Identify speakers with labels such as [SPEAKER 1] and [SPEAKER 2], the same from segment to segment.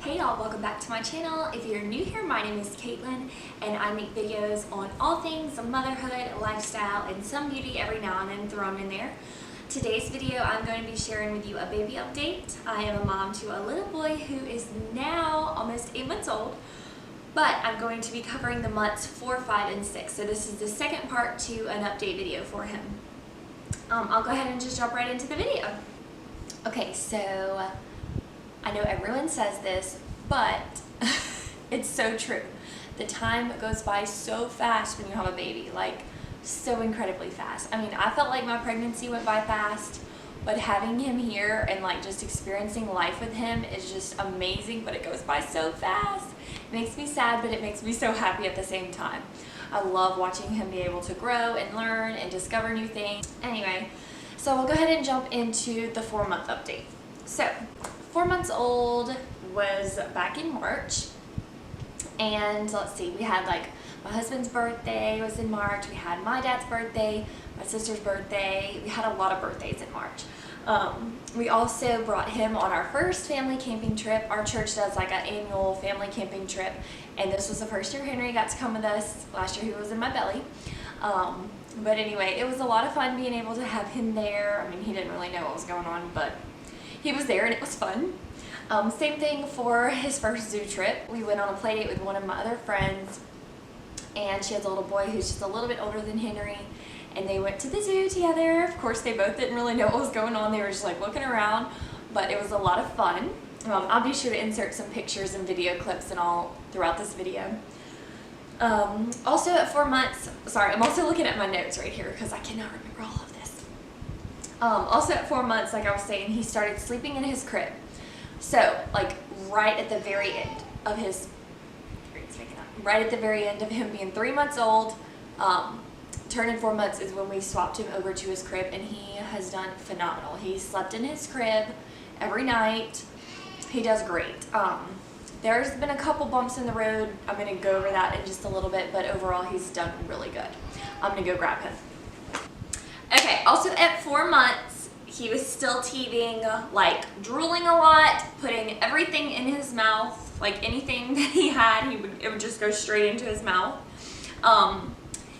[SPEAKER 1] Hey y'all, welcome back to my channel. If you're new here, my name is Katelyn and I make videos on all things motherhood, lifestyle, and some beauty every now and then thrown in there. Today's video, I'm going to be sharing with you a baby update. I am a mom to a little boy who is now almost 8 months old, but I'm going to be covering the months 4, 5, and 6. So this is the second part to an update video for him. I'll go ahead and just jump right into the video. Okay, so I know everyone says this, but it's so true. The time goes by so fast when you have a baby, like so incredibly fast. I mean, I felt like my pregnancy went by fast, but having him here and like just experiencing life with him is just amazing, but it goes by so fast. It makes me sad, but it makes me so happy at the same time. I love watching him be able to grow and learn and discover new things. Anyway, so we'll go ahead and jump into the 4-month update. So 4 months old was back in March, and let's see, we had like my husband's birthday was in March, we had my dad's birthday, my sister's birthday, we had a lot of birthdays in March. We also brought him on our first family camping trip. Our church does like an annual family camping trip, and this was the first year Henry got to come with us. Last year he was in my belly. But anyway, it was a lot of fun being able to have him there. I mean, he didn't really know what was going on, but he was there and it was fun. Same thing for his first zoo trip. We went on a play date with one of my other friends, and she has a little boy who's just a little bit older than Henry, and they went to the zoo together. Of course, they both didn't really know what was going on. They were just like looking around, but it was a lot of fun. I'll be sure to insert some pictures and video clips and all throughout this video. Also at 4 months, sorry, I'm also looking at my notes right here because I cannot remember all of this. Also at 4 months, like I was saying, he started sleeping in his crib. So, like right at the very end of his, right at the very end of him being 3 months old, turning 4 months is when we swapped him over to his crib, and he has done phenomenal. He slept in his crib every night. He does great. There's been a couple bumps in the road. I'm going to go over that in just a little bit, but overall he's done really good. I'm going to go grab him. Okay, also at 4 months, he was still teething, like drooling a lot, putting everything in his mouth, like anything that he had, it would just go straight into his mouth.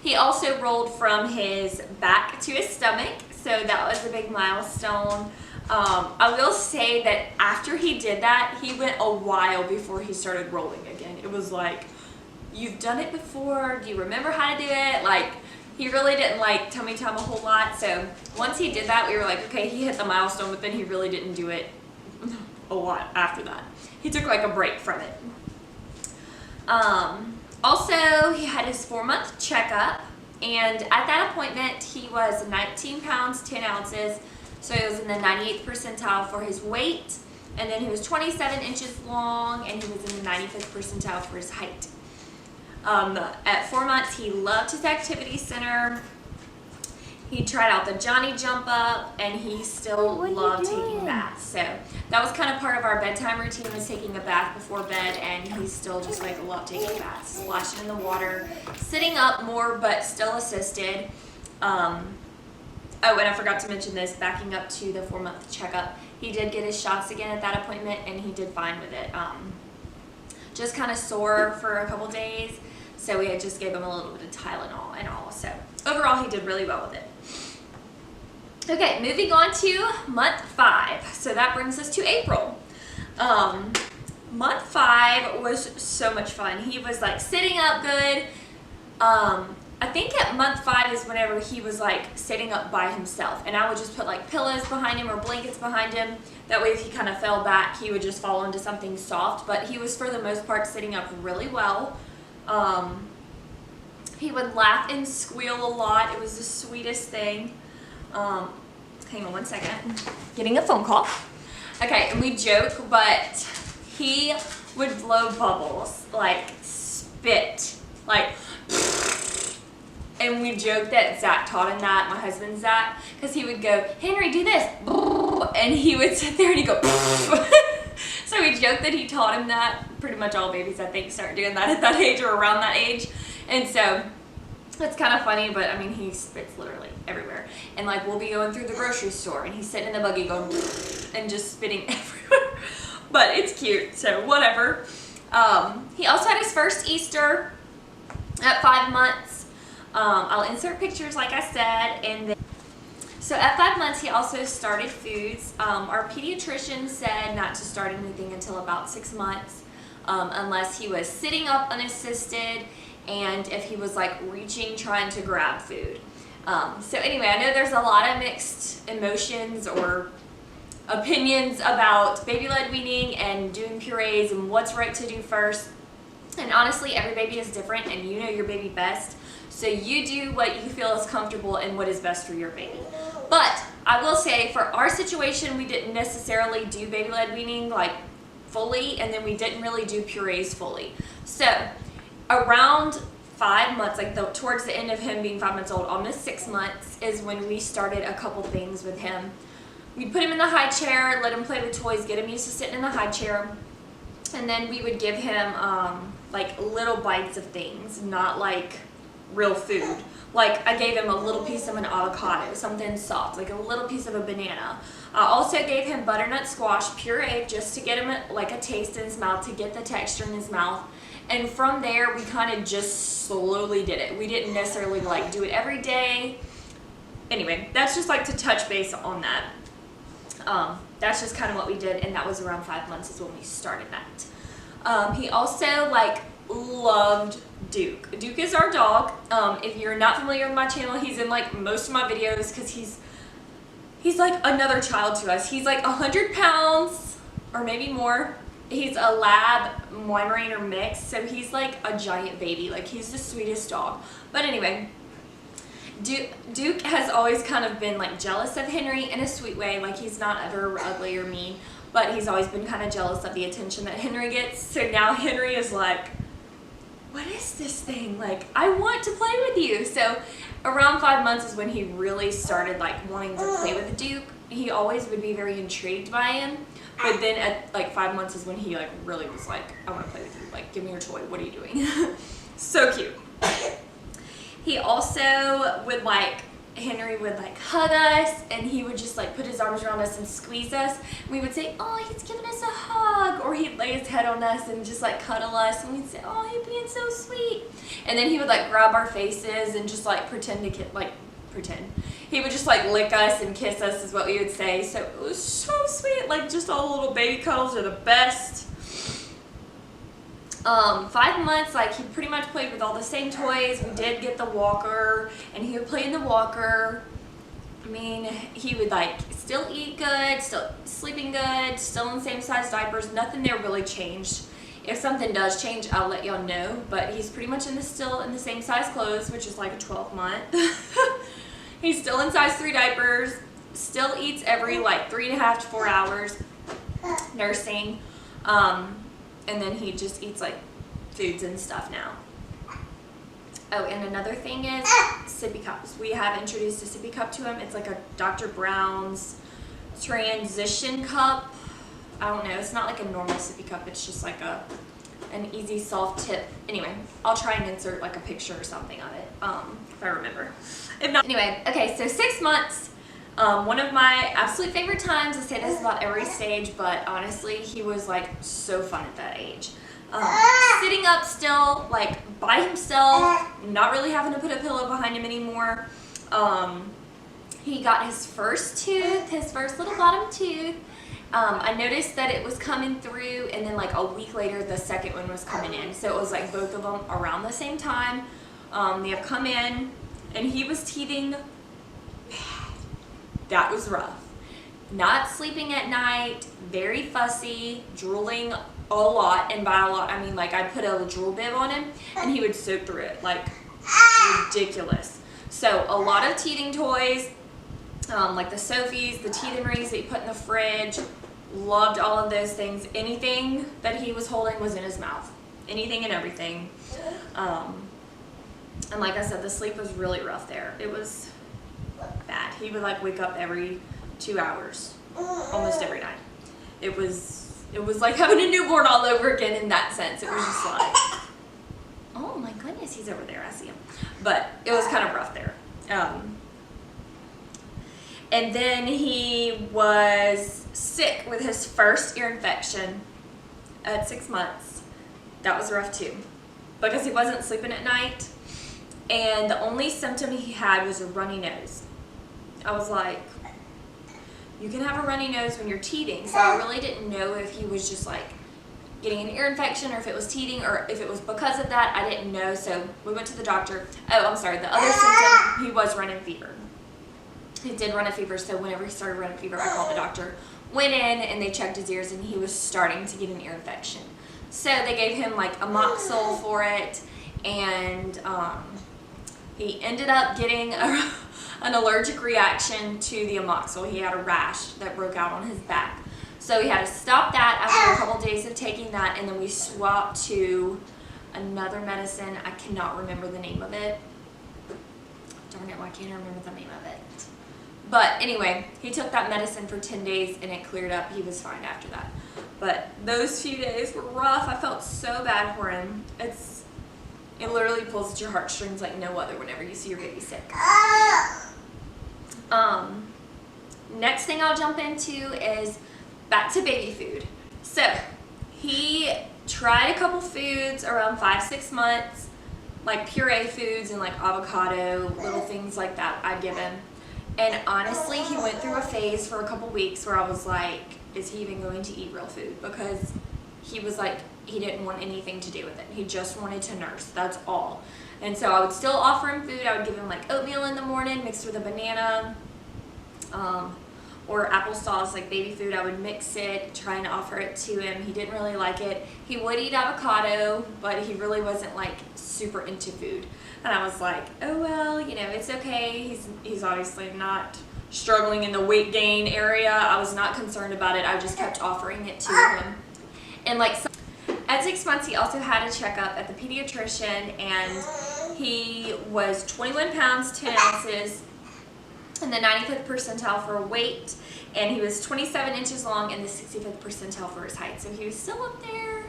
[SPEAKER 1] He also rolled from his back to his stomach, so that was a big milestone. I will say that after he did that, he went a while before he started rolling again. It was like, you've done it before, do you remember how to do it? Like, he really didn't like tummy time a whole lot, so once he did that, we were like, okay, he hit the milestone, but then he really didn't do it a lot after that. He took like a break from it. Also, he had his 4-month checkup, and at that appointment, he was 19 pounds, 10 ounces, so he was in the 98th percentile for his weight, and then he was 27 inches long, and he was in the 95th percentile for his height. At 4 months, he loved his activity center. He tried out the Johnny jump up, and he still loved taking baths. So that was kind of part of our bedtime routine, was taking a bath before bed, and he still just like loved taking baths, splashing in the water, sitting up more, but still assisted. Oh, and I forgot to mention this, backing up to the 4-month checkup, he did get his shots again at that appointment, and he did fine with it. Just kind of sore for a couple days, so we had just gave him a little bit of Tylenol and all. So overall, he did really well with it. Okay, moving on to month 5. So that brings us to April. Month 5 was so much fun. He was like sitting up good. I think at month 5 is whenever he was like sitting up by himself, and I would just put like pillows behind him or blankets behind him. That way if he kind of fell back, he would just fall into something soft, but he was for the most part sitting up really well. He would laugh and squeal a lot. It was the sweetest thing. Hang on one second. Getting a phone call. Okay, and we joke, but he would blow bubbles, like spit, like, and we joke that Zach taught him that, my husband Zach, because he would go, Henry, do this, and he would sit there and he'd go, so we joke that he taught him that. Pretty much all babies, I think, start doing that at that age or around that age, and so it's kind of funny, but I mean, he spits literally everywhere. And like, we'll be going through the grocery store, and he's sitting in the buggy going, and just spitting everywhere. but it's cute, so whatever. He also had his first Easter at 5 months. I'll insert pictures like I said, and then so at 5 months he also started foods. Our pediatrician said not to start anything until about 6 months, unless he was sitting up unassisted and if he was like reaching trying to grab food. So anyway, I know there's a lot of mixed emotions or opinions about baby-led weaning and doing purees and what's right to do first. And honestly, every baby is different and you know your baby best. So you do what you feel is comfortable and what is best for your baby. But I will say for our situation, we didn't necessarily do baby-led weaning like fully, and then we didn't really do purees fully. So around 5 months, like towards the end of him being 5 months old, almost 6 months, is when we started a couple things with him. We'd put him in the high chair, let him play with toys, get him used to sitting in the high chair, and then we would give him like little bites of things, not like real food. Like I gave him a little piece of an avocado, something soft, like a little piece of a banana. I also gave him butternut squash puree just to get him like a taste in his mouth, to get the texture in his mouth. And from there, we kind of just slowly did it. We didn't necessarily like do it every day. Anyway, that's just like to touch base on that. That's just kind of what we did, and that was around 5 months is when we started that. He also like loved Duke. Duke is our dog. If you're not familiar with my channel, he's in like most of my videos because he's like another child to us. He's like 100 pounds or maybe more. He's a lab Weimaraner mix, so he's like a giant baby. Like he's the sweetest dog. But anyway, Duke has always kind of been like jealous of Henry in a sweet way. Like he's not ever ugly or mean, but he's always been kind of jealous of the attention that Henry gets. So now Henry is like, what is this thing? Like, I want to play with you. So around 5 months is when he really started like wanting to play with Duke. He always would be very intrigued by him. But then at like 5 months is when he like really was like, I want to play with you. Like, give me your toy. What are you doing? So cute. He also would like, Henry would like hug us, and he would just like put his arms around us and squeeze us. We would say, oh, he's giving us a hug. Or he'd lay his head on us and just like cuddle us, and we'd say, oh, he's being so sweet. And then he would like grab our faces and just like pretend. He would just like lick us and kiss us is what we would say. So it was so sweet. Like just all the little baby cuddles are the best. 5 months, like he pretty much played with all the same toys. We did get the walker, and he would play in the walker. I mean, he would like still eat good, still sleeping good, still in the same size diapers. Nothing there really changed. If something does change, I'll let y'all know. But he's pretty much still in the same size clothes, which is like a 12-month. He's still in size 3 diapers. Still eats every like 3.5 to 4 hours. Nursing. And then he just eats like foods and stuff now. Oh, and another thing is sippy cups. We have introduced a sippy cup to him. It's like a Dr. Brown's transition cup. I don't know. It's not like a normal sippy cup. It's just like an easy soft tip. Anyway, I'll try and insert like a picture or something of it if I remember. If not, anyway, okay. So 6 months. One of my absolute favorite times. I say this about every stage, but honestly, he was like so fun at that age. Sitting up still, like by himself, not really having to put a pillow behind him anymore. He got his first tooth, his first little bottom tooth. I noticed that it was coming through, and then like a week later, the second one was coming in. So it was like both of them around the same time. They have come in, and he was teething. That was rough. Not sleeping at night, very fussy, drooling a lot, and by a lot I mean like I put a drool bib on him and he would soak through it, like ridiculous. So a lot of teething toys, like the Sophies, the teething rings that you put in the fridge. Loved all of those things. Anything that he was holding was in his mouth. Anything and everything. And like I said, the sleep was really rough there. It was bad. He would like wake up every 2 hours, almost every night. It was like having a newborn all over again in that sense. It was just like, oh my goodness, he's over there. I see him. But it was kind of rough there. And then he was sick with his first ear infection at 6 months. That was rough too, because he wasn't sleeping at night, and the only symptom he had was a runny nose. I was like, you can have a runny nose when you're teething, so I really didn't know if he was just like getting an ear infection or if it was teething or if it was because of that. I didn't know, so we went to the doctor. Oh, I'm sorry, the other symptom, he was running fever. He did run a fever, so whenever he started running fever, I called the doctor, went in, and they checked his ears, and he was starting to get an ear infection. So they gave him like amoxil for it, and he ended up getting an allergic reaction to the amoxil. He had a rash that broke out on his back. So we had to stop that after a couple days of taking that, and then we swapped to another medicine. I cannot remember the name of it. Darn it, why can't I remember the name of it? But anyway, he took that medicine for 10 days and it cleared up. He was fine after that. But those few days were rough. I felt so bad for him. It literally pulls at your heartstrings like no other whenever you see your baby sick. Next thing I'll jump into is back to baby food. So he tried a couple foods around 5-6 months, like puree foods and like avocado, little things like that I'd give him. And honestly, he went through a phase for a couple weeks where I was like, is he even going to eat real food? Because he was like, he didn't want anything to do with it. He just wanted to nurse, that's all. And so I would still offer him food. I would give him like oatmeal in the morning mixed with a banana, or applesauce, like baby food. I would mix it, trying to offer it to him. He didn't really like it. He would eat avocado, but he really wasn't like super into food. And I was like, oh well, you know, it's okay. He's obviously not struggling in the weight gain area. I was not concerned about it. I just kept offering it to him. And like at 6 months, he also had a checkup at the pediatrician, and he was 21 pounds, 10 ounces, in the 95th percentile for weight, and he was 27 inches long in the 65th percentile for his height. So he was still up there.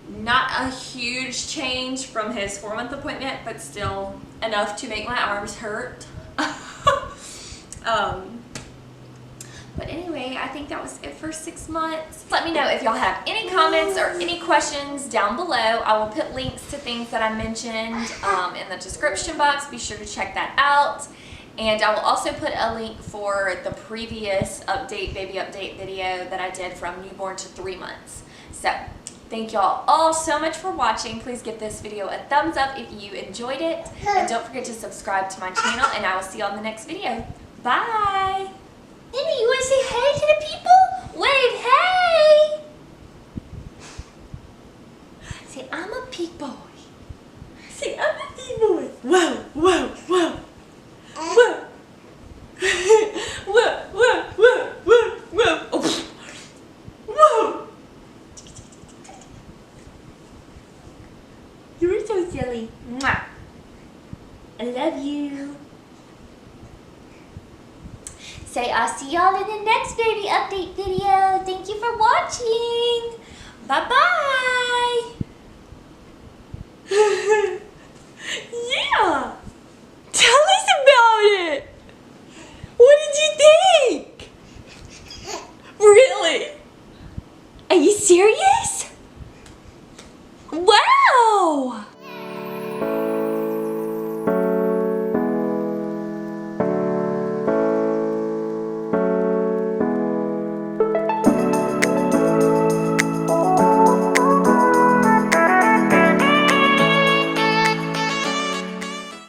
[SPEAKER 1] Not a huge change from his 4-month appointment, but still enough to make my arms hurt. But anyway, I think that was it for 6 months. Let me know if y'all have any comments or any questions down below. I will put links to things that I mentioned in the description box. Be sure to check that out. And I will also put a link for the previous baby update video that I did from newborn to 3 months. So thank y'all all so much for watching. Please give this video a thumbs up if you enjoyed it. And don't forget to subscribe to my channel, and I will see you on the next video. Bye! Amy, you want to say hey to the people? Wave hey! Say, I'm a peak boy. Say, I'm a peak boy. Whoa, whoa, whoa. Whoa. Whoa, whoa, whoa, whoa, whoa. Oh. Whoa. You were so silly. Mwah. I love you. Say, I'll see y'all in the next baby update video. Thank you for watching. Bye-bye. Yeah. Tell us about it. What did you think? Really? Are you serious? Wow.